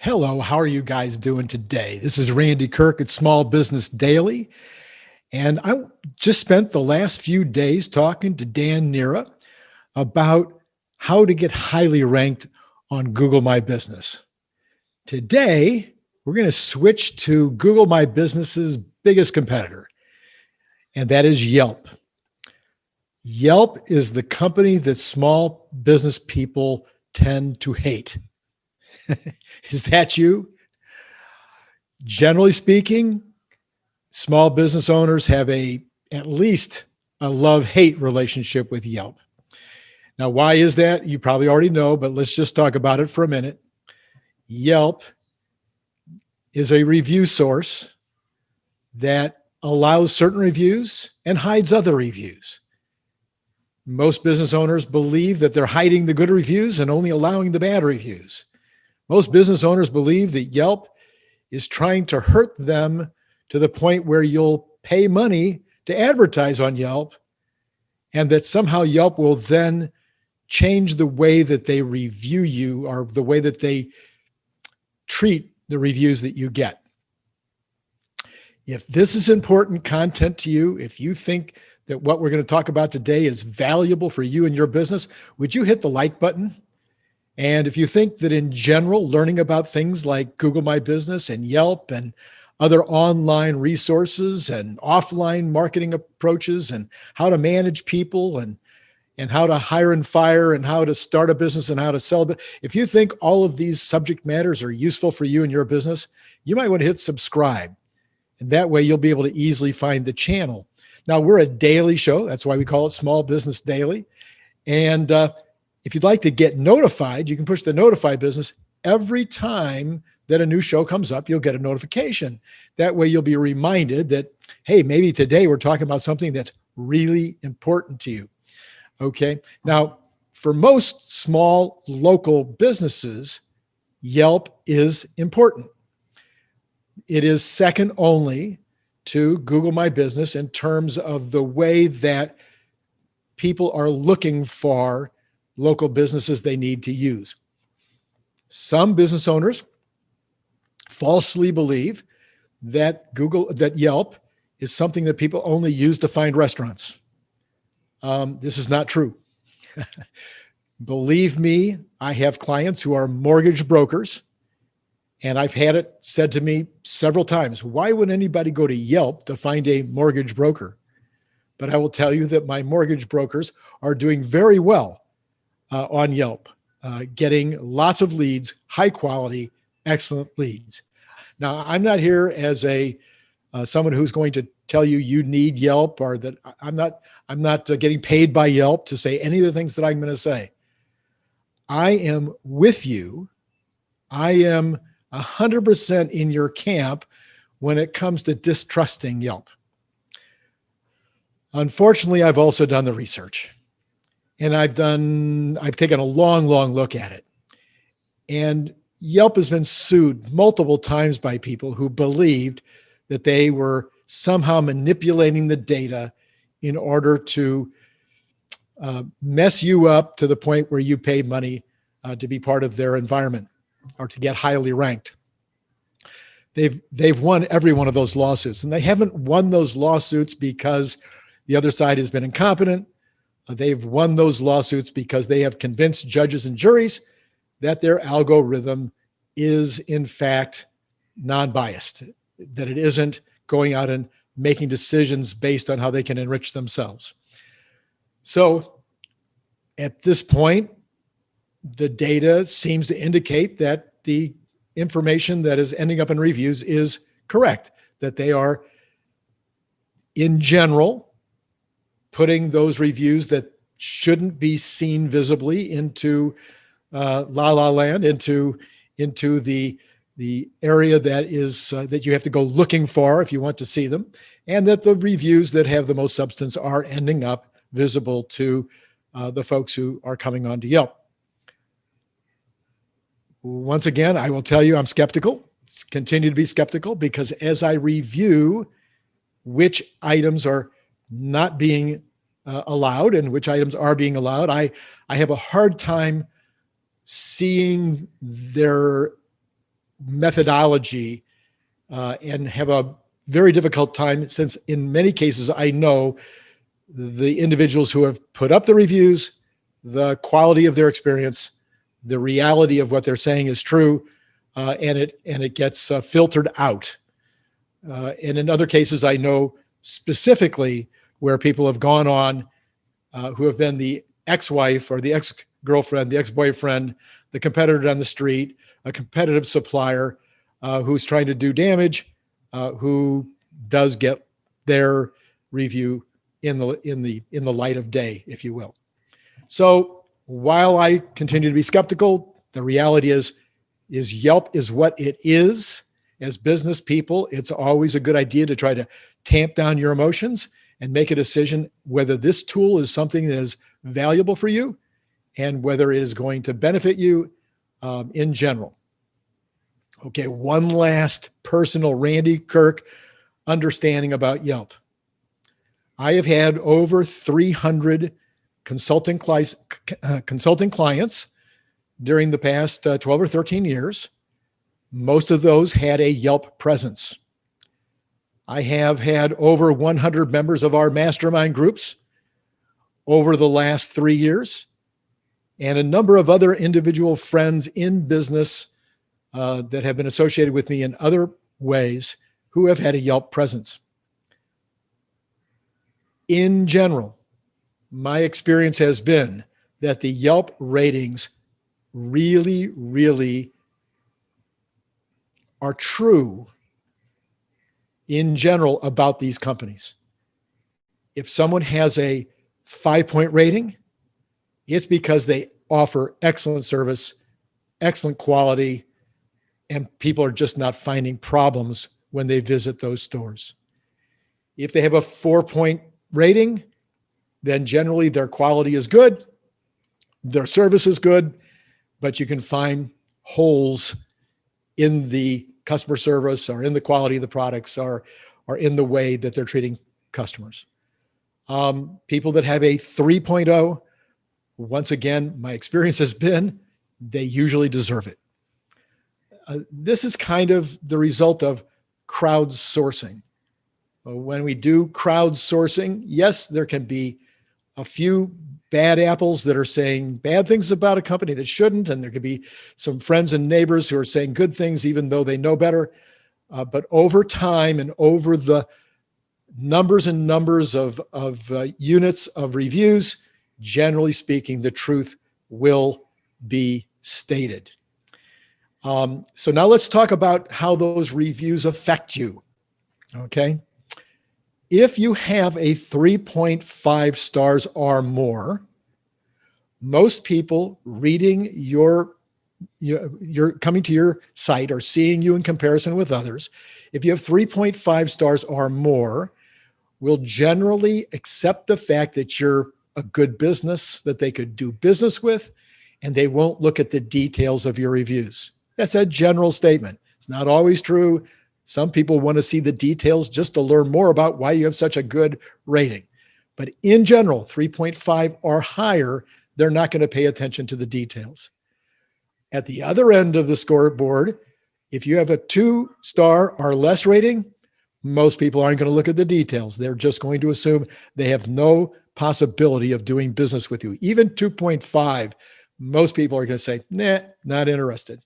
Hello, how are you guys doing today? This is Randy Kirk at Small Business Daily. And I just spent the last few days talking to Dan Nera about how to get highly ranked on Google My Business. Today, we're going to switch to Google My Business's biggest competitor, and that is Yelp. Yelp is the company that small business people tend to hate. Is that you? Generally speaking, small business owners have at least a love-hate relationship with Yelp. Now, why is that? You probably already know, but let's just talk about it for a minute. Yelp is a review source that allows certain reviews and hides other reviews. Most business owners believe that they're hiding the good reviews and only allowing the bad reviews. Most business owners believe that Yelp is trying to hurt them to the point where you'll pay money to advertise on Yelp, and that somehow Yelp will then change the way that they review you or the way that they treat the reviews that you get. If this is important content to you, if you think that what we're going to talk about today is valuable for you and your business, would you hit the like button? And if you think that in general, learning about things like Google My Business and Yelp and other online resources and offline marketing approaches and how to manage people and how to hire and fire and how to start a business and how to sell it, if you think all of these subject matters are useful for you and your business, you might want to hit subscribe. And that way you'll be able to easily find the channel. Now, we're a daily show. That's why we call it Small Business Daily. And if you'd like to get notified, you can push the notify business. Every time that a new show comes up, you'll get a notification. That way you'll be reminded that, hey, maybe today we're talking about something that's really important to you. Okay. Now, for most small local businesses, Yelp is important. It is second only to Google My Business in terms of the way that people are looking for local businesses they need to use. Some business owners falsely believe that Yelp is something that people only use to find restaurants. This is not true. Believe me, I have clients who are mortgage brokers, and I've had it said to me several times, why would anybody go to Yelp to find a mortgage broker? But I will tell you that my mortgage brokers are doing very well on Yelp, getting lots of leads, high quality, excellent leads. Now, I'm not here as someone who's going to tell you you need Yelp, or that I'm not getting paid by Yelp to say any of the things that I'm going to say. I am with you. I am 100% in your camp when it comes to distrusting Yelp. Unfortunately, I've also done the research. And I've taken a long look at it. And Yelp has been sued multiple times by people who believed that they were somehow manipulating the data in order to mess you up to the point where you pay money to be part of their environment or to get highly ranked. They've won every one of those lawsuits, and they haven't won those lawsuits because the other side has been incompetent. They've won those lawsuits because they have convinced judges and juries that their algorithm is, in fact, non-biased, that it isn't going out and making decisions based on how they can enrich themselves. So at this point, the data seems to indicate that the information that is ending up in reviews is correct, that they are, in general, putting those reviews that shouldn't be seen visibly into la la land, into the area that is that you have to go looking for if you want to see them, and that the reviews that have the most substance are ending up visible to the folks who are coming onto Yelp. Once again, I will tell you I'm skeptical, continue to be skeptical, because as I review which items are not being allowed and which items are being allowed, I have a hard time seeing their methodology and have a very difficult time, since in many cases I know the individuals who have put up the reviews, the quality of their experience, the reality of what they're saying is true, and it gets filtered out. And in other cases, I know specifically where people have gone on who have been the ex-wife or the ex-girlfriend, the ex-boyfriend, the competitor down the street, a competitive supplier who's trying to do damage, who does get their review in the light of day, if you will. So while I continue to be skeptical, the reality is Yelp is what it is. As business people, it's always a good idea to try to tamp down your emotions and make a decision whether this tool is something that is valuable for you and whether it is going to benefit you in general. Okay, one last personal Randy Kirk understanding about Yelp. I have had over 300 consulting clients during the past 12 or 13 years. Most of those had a Yelp presence. I have had over 100 members of our mastermind groups over the last 3 years, and a number of other individual friends in business that have been associated with me in other ways who have had a Yelp presence. In general, my experience has been that the Yelp ratings really, really are true in general about these companies. If someone has a 5-point rating, it's because they offer excellent service, excellent quality, and people are just not finding problems when they visit those stores. If they have a 4-point rating, then generally their quality is good, their service is good, but you can find holes in the customer service or in the quality of the products or in the way that they're treating customers. People that have a 3.0, once again, my experience has been they usually deserve it. This is kind of the result of crowdsourcing. When we do crowdsourcing, yes, there can be a few bad apples that are saying bad things about a company that shouldn't, and there could be some friends and neighbors who are saying good things even though they know better. But over time and over the numbers and numbers of units of reviews, generally speaking, the truth will be stated. So now let's talk about how those reviews affect you. Okay. If you have a 3.5 stars or more, most people reading your coming to your site or seeing you in comparison with others, if you have 3.5 stars or more, will generally accept the fact that you're a good business that they could do business with, and they won't look at the details of your reviews. That's a general statement. It's not always true. Some people want to see the details just to learn more about why you have such a good rating. But in general, 3.5 or higher, they're not going to pay attention to the details. At the other end of the scoreboard, if you have a 2-star or less rating, most people aren't going to look at the details. They're just going to assume they have no possibility of doing business with you. Even 2.5, most people are going to say, nah, not interested.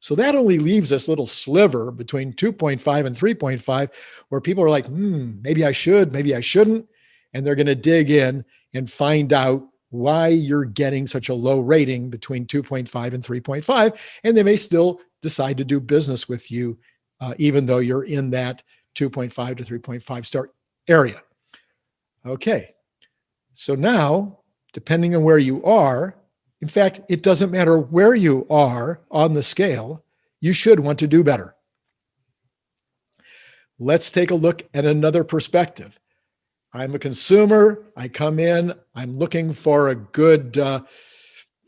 So that only leaves this little sliver between 2.5 and 3.5 where people are like, maybe I should, maybe I shouldn't. And they're going to dig in and find out why you're getting such a low rating between 2.5 and 3.5. And they may still decide to do business with you, even though you're in that 2.5 to 3.5 star area. Okay. So now, depending on where you are, in fact, it doesn't matter where you are on the scale, you should want to do better. Let's take a look at another perspective. I'm a consumer. I come in, I'm looking for a good,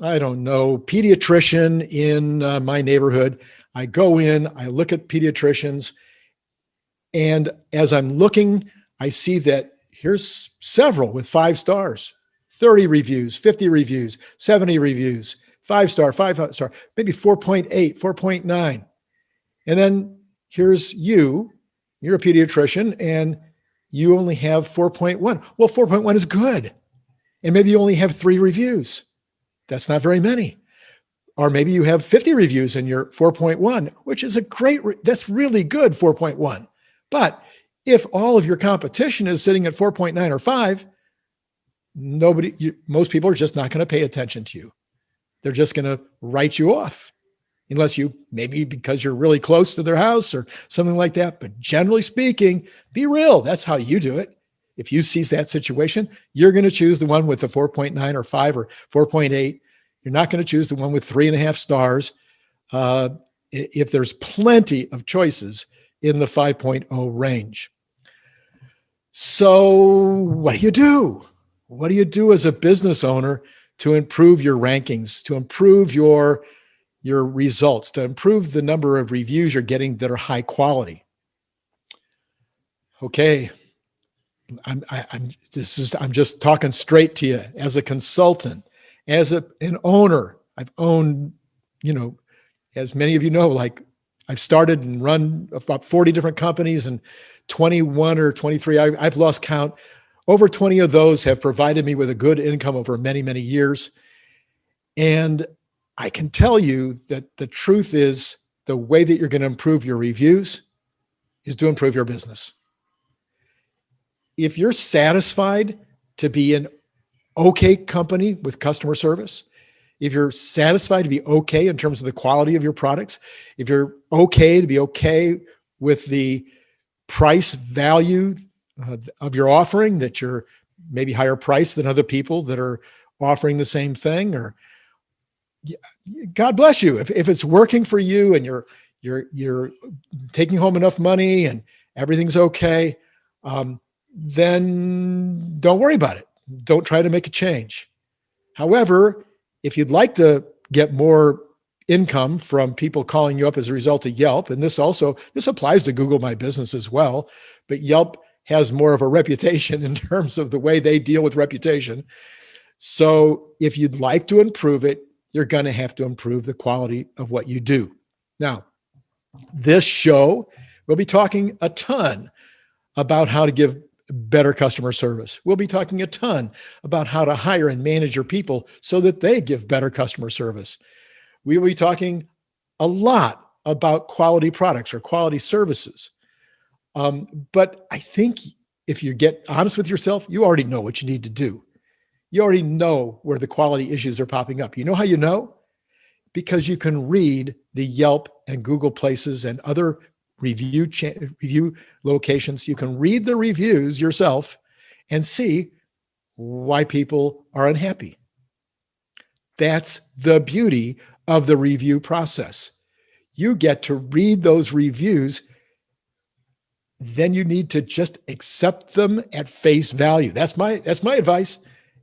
pediatrician in my neighborhood. I go in, I look at pediatricians, and as I'm looking, I see that here's several with 5 stars. 30 reviews, 50 reviews, 70 reviews, 5-star, 5-star, maybe 4.8, 4.9. And then here's you're a pediatrician and you only have 4.1. Well, 4.1 is good. And maybe you only have 3 reviews. That's not very many. Or maybe you have 50 reviews in your 4.1, which is that's really good, 4.1. But if all of your competition is sitting at 4.9 or 5, most people are just not going to pay attention to you. They're just going to write you off, unless maybe because you're really close to their house or something like that. But generally speaking, be real. That's how you do it. If you see that situation, you're going to choose the one with the 4.9 or 5 or 4.8. You're not going to choose the one with 3.5 stars. If there's plenty of choices in the 5.0 range. So what do you do? What do you do as a business owner to improve your rankings, to improve your results, to improve the number of reviews you're getting that are high quality? Okay. I'm just talking straight to you as a consultant, as an owner. I've owned, as many of you know, like I've started and run about 40 different companies, and 21 or 23, I've lost count. Over 20 of those have provided me with a good income over many, many years. And I can tell you that the truth is the way that you're going to improve your reviews is to improve your business. If you're satisfied to be an okay company with customer service, if you're satisfied to be okay in terms of the quality of your products, if you're okay to be okay with the price value of your offering, that you're maybe higher priced than other people that are offering the same thing, or God bless you. If it's working for you and you're taking home enough money and everything's okay, then don't worry about it. Don't try to make a change. However, if you'd like to get more income from people calling you up as a result of Yelp, and this applies to Google My Business as well, but Yelp has more of a reputation in terms of the way they deal with reputation. So if you'd like to improve it, you're going to have to improve the quality of what you do. Now, this show, we'll be talking a ton about how to give better customer service. We'll be talking a ton about how to hire and manage your people so that they give better customer service. We will be talking a lot about quality products or quality services. But I think if you get honest with yourself, you already know what you need to do. You already know where the quality issues are popping up. You know how you know? Because you can read the Yelp and Google places and other review locations. You can read the reviews yourself and see why people are unhappy. That's the beauty of the review process. You get to read those reviews, then you need to just accept them at face value. That's my advice.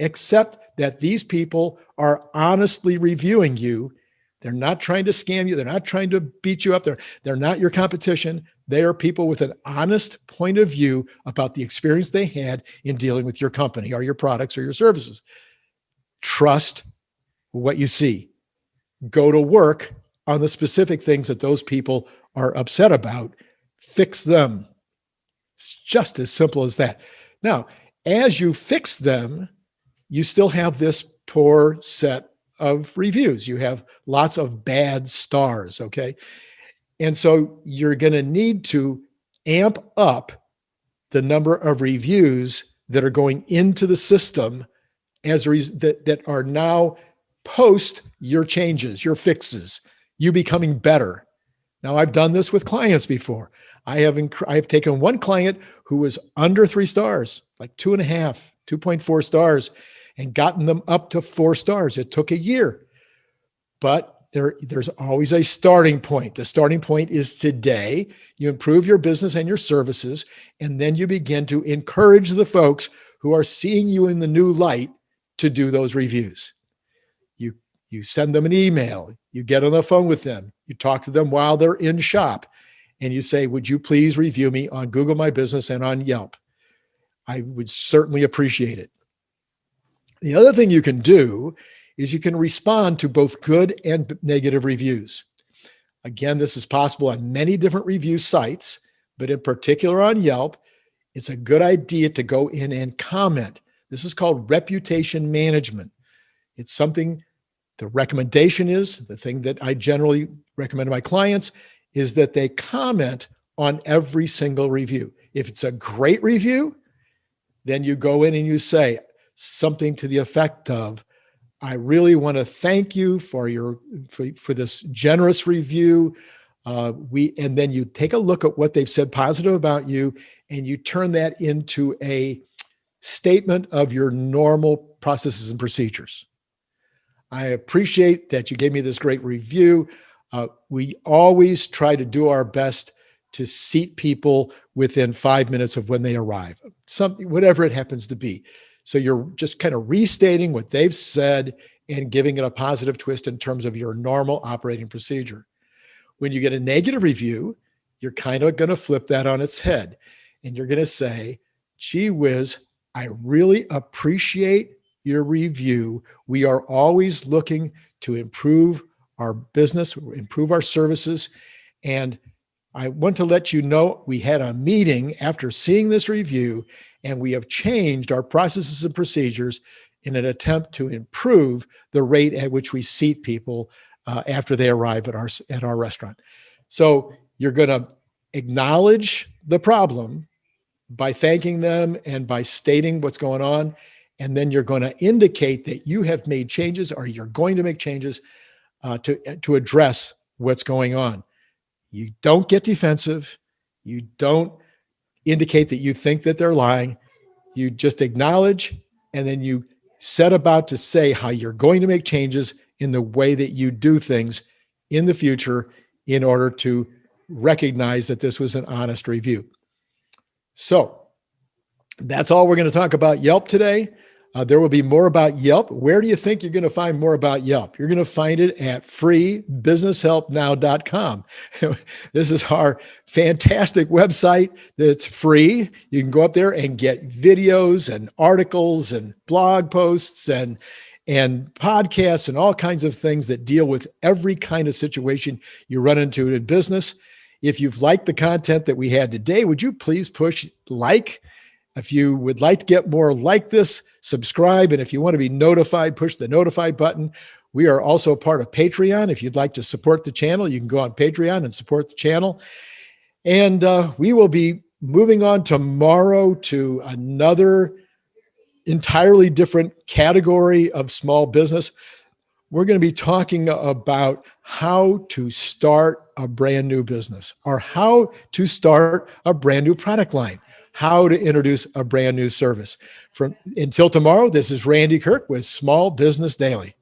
Accept that these people are honestly reviewing you. They're not trying to scam you. They're not trying to beat you up. They're not your competition. They are people with an honest point of view about the experience they had in dealing with your company or your products or your services. Trust what you see. Go to work on the specific things that those people are upset about. Fix them. It's just as simple as that. Now, as you fix them, you still have this poor set of reviews. You have lots of bad stars, okay? And so you're going to need to amp up the number of reviews that are going into the system that are now post your changes, your fixes, you becoming better. Now, I've done this with clients before. I have taken one client who was under 3 stars, like 2.5, 2.4 stars, and gotten them up to 4 stars. It took a year, but there's always a starting point. The starting point is today. You improve your business and your services, and then you begin to encourage the folks who are seeing you in the new light to do those reviews. You send them an email, you get on the phone with them, you talk to them while they're in shop, and you say, would you please review me on Google My Business and on Yelp? I would certainly appreciate it. The other thing you can do is you can respond to both good and negative reviews. Again, this is possible on many different review sites, but in particular on Yelp, it's a good idea to go in and comment. This is called reputation management. It's something, the recommendation is, the thing that I generally recommend to my clients is that they comment on every single review. If it's a great review, then you go in and you say something to the effect of, I really want to thank you for this generous review. And then you take a look at what they've said positive about you, and you turn that into a statement of your normal processes and procedures. I appreciate that you gave me this great review. We always try to do our best to seat people within 5 minutes of when they arrive, something, whatever it happens to be. So you're just kind of restating what they've said and giving it a positive twist in terms of your normal operating procedure. When you get a negative review, you're kind of going to flip that on its head. And you're going to say, gee whiz, I really appreciate your review. We are always looking to improve our business, improve our services. And I want to let you know we had a meeting after seeing this review, and we have changed our processes and procedures in an attempt to improve the rate at which we seat people after they arrive at our restaurant. So you're going to acknowledge the problem by thanking them and by stating what's going on. And then you're going to indicate that you have made changes, or you're going to make changes to address what's going on. You don't get defensive. You don't indicate that you think that they're lying. You just acknowledge, and then you set about to say how you're going to make changes in the way that you do things in the future in order to recognize that this was an honest review. So that's all we're going to talk about Yelp today. There will be more about Yelp. Where do you think you're going to find more about Yelp? You're going to find it at freebusinesshelpnow.com. This is our fantastic website that's free. You can go up there and get videos and articles and blog posts and podcasts and all kinds of things that deal with every kind of situation you run into in business. If you've liked the content that we had today, would you please push like? If you would like to get more like this, subscribe. And if you want to be notified, push the notify button. We are also part of Patreon. If you'd like to support the channel, you can go on Patreon and support the channel. And we will be moving on tomorrow to another entirely different category of small business. We're going to be talking about how to start a brand new business, or how to start a brand new product line, how to introduce a brand new service. Until tomorrow, this is Randy Kirk with Small Business Daily.